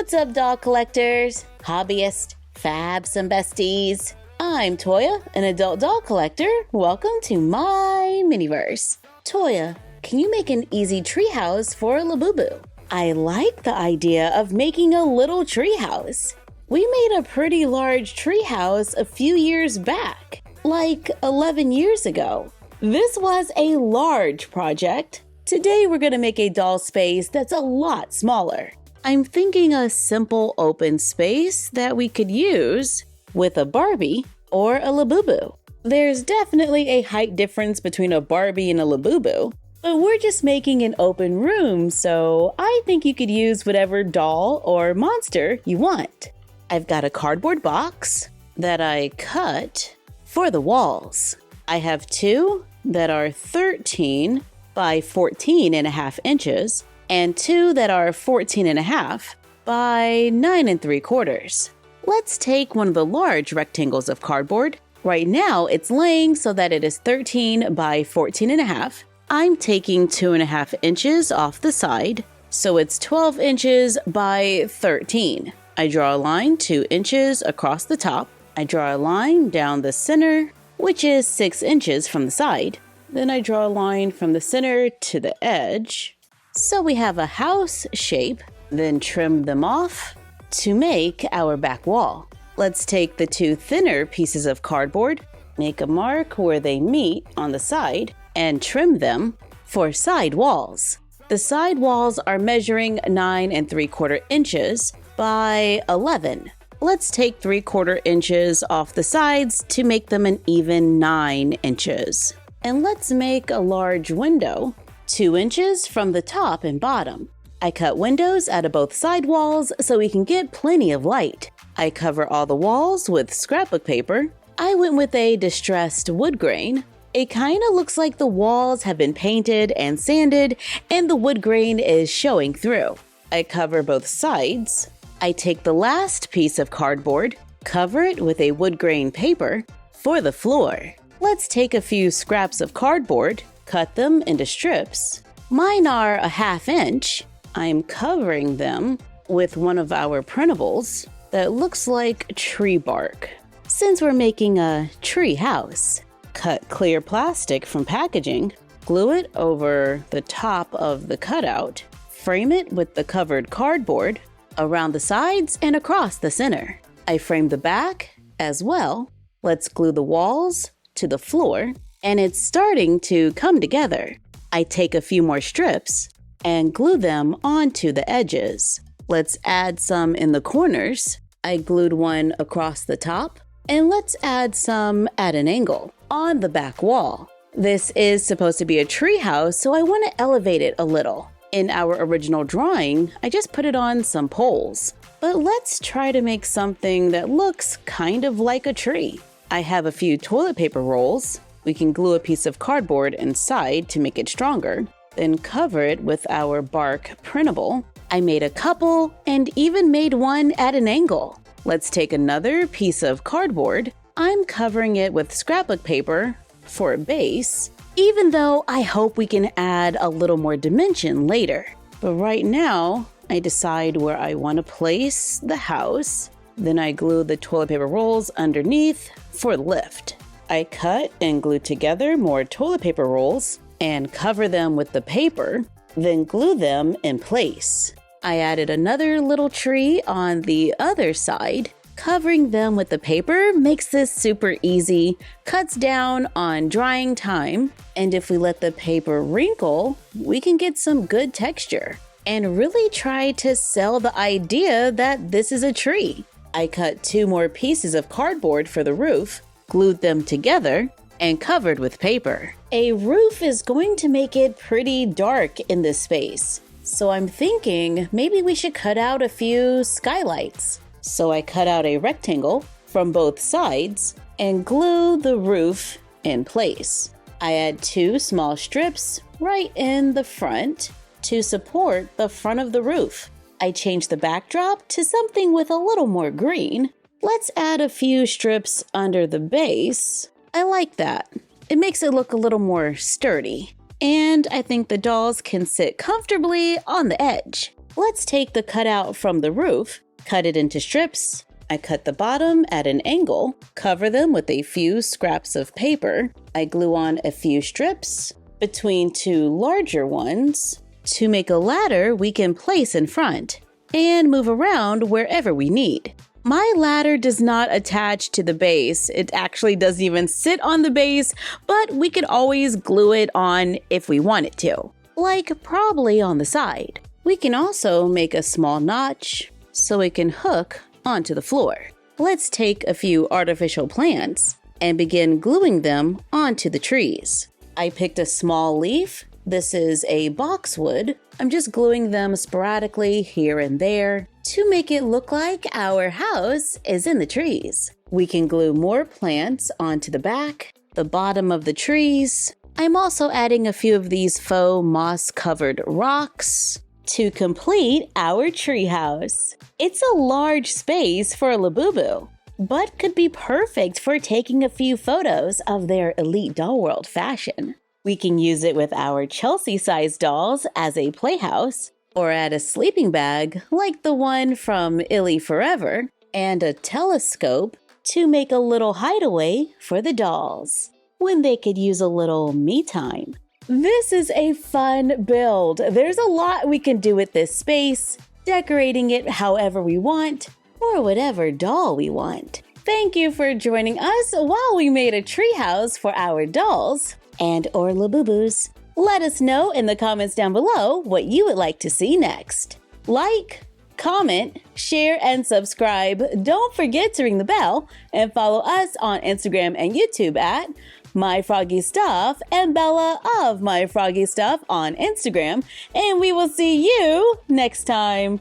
What's up, doll collectors, hobbyists, fabs, and besties? I'm Toya, an adult doll collector. Welcome to my miniverse. Toya, can you make an easy treehouse for Labubu? I like the idea of making a little treehouse. We made a pretty large treehouse a few years back, like 11 years ago. This was a large project. Today we're going to make a doll space that's a lot smaller. I'm thinking a simple open space that we could use with a Barbie or a Labubu. There's definitely a height difference between a Barbie and a Labubu, but we're just making an open room, so I think you could use whatever doll or monster you want. I've got a cardboard box that I cut for the walls. I have two that are 13 by 14.5 inches and two that are 14.5 by 9.75. Let's take one of the large rectangles of cardboard. Right now it's laying so that it is 13 by 14.5. I'm taking 2.5 inches off the side, so it's 12 inches by 13. I draw a line 2 inches across the top. I draw a line down the center, which is 6 inches from the side. Then I draw a line from the center to the edge. So we have a house shape, then trim them off to make our back wall. Let's take the two thinner pieces of cardboard, make a mark where they meet on the side, and trim them for side walls. The side walls are measuring 9.75 inches by 11. Let's take 3/4 inches off the sides to make them an even 9 inches. And let's make a large window, 2 inches from the top and bottom. I cut windows out of both side walls so we can get plenty of light. I cover all the walls with scrapbook paper. I went with a distressed wood grain. It kind of looks like the walls have been painted and sanded and the wood grain is showing through. I cover both sides. I take the last piece of cardboard, cover it with a wood grain paper for the floor. Let's take a few scraps of cardboard, cut them into strips. Mine are a 1/2 inch. I'm covering them with one of our printables that looks like tree bark. Since we're making a tree house, cut clear plastic from packaging, glue it over the top of the cutout, frame it with the covered cardboard around the sides and across the center. I frame the back as well. Let's glue the walls to the floor, and it's starting to come together. I take a few more strips and glue them onto the edges. Let's add some in the corners. I glued one across the top, and let's add some at an angle on the back wall. This is supposed to be a tree house, so I want to elevate it a little. In our original drawing, I just put it on some poles, but let's try to make something that looks kind of like a tree. I have a few toilet paper rolls. We can glue a piece of cardboard inside to make it stronger, then cover it with our bark printable. I made a couple and even made one at an angle. Let's take another piece of cardboard. I'm covering it with scrapbook paper for a base, even though I hope we can add a little more dimension later. But right now, I decide where I want to place the house. Then I glue the toilet paper rolls underneath for the lift. I cut and glue together more toilet paper rolls and cover them with the paper, then glue them in place. I added another little tree on the other side. Covering them with the paper makes this super easy, cuts down on drying time, and if we let the paper wrinkle, we can get some good texture and really try to sell the idea that this is a tree. I cut 2 more pieces of cardboard for the roof, glued them together, and covered with paper. A roof is going to make it pretty dark in this space, so I'm thinking maybe we should cut out a few skylights. So I cut out a rectangle from both sides and glue the roof in place. I add 2 small strips right in the front to support the front of the roof. I change the backdrop to something with a little more green. Let's add a few strips under the base. I like that. It makes it look a little more sturdy. And I think the dolls can sit comfortably on the edge. Let's take the cutout from the roof, cut it into strips. I cut the bottom at an angle, cover them with a few scraps of paper. I glue on a few strips between two larger ones to make a ladder we can place in front and move around wherever we need. My ladder does not attach to the base. It actually doesn't even sit on the base, but we could always glue it on if we wanted to, like probably on the side. We can also make a small notch so it can hook onto the floor. Let's take a few artificial plants and begin gluing them onto the trees. I picked a small leaf. This is a boxwood. I'm just gluing them sporadically here and there to make it look like our house is in the trees. We can glue more plants onto the back, the bottom of the trees. I'm also adding a few of these faux moss-covered rocks to complete our treehouse. It's a large space for a Labubu, but could be perfect for taking a few photos of their elite doll world fashion. We can use it with our Chelsea-sized dolls as a playhouse, or add a sleeping bag like the one from Illy Forever, and a telescope to make a little hideaway for the dolls when they could use a little me time. This is a fun build. There's a lot we can do with this space, decorating it however we want, or whatever doll we want. Thank you for joining us while we made a treehouse for our dolls and or Labubus. Let us know in the comments down below what you would like to see next. Like, comment, share, and subscribe. Don't forget to ring the bell and follow us on Instagram and YouTube at MyFroggyStuff and Bella of MyFroggyStuff on Instagram. And we will see you next time.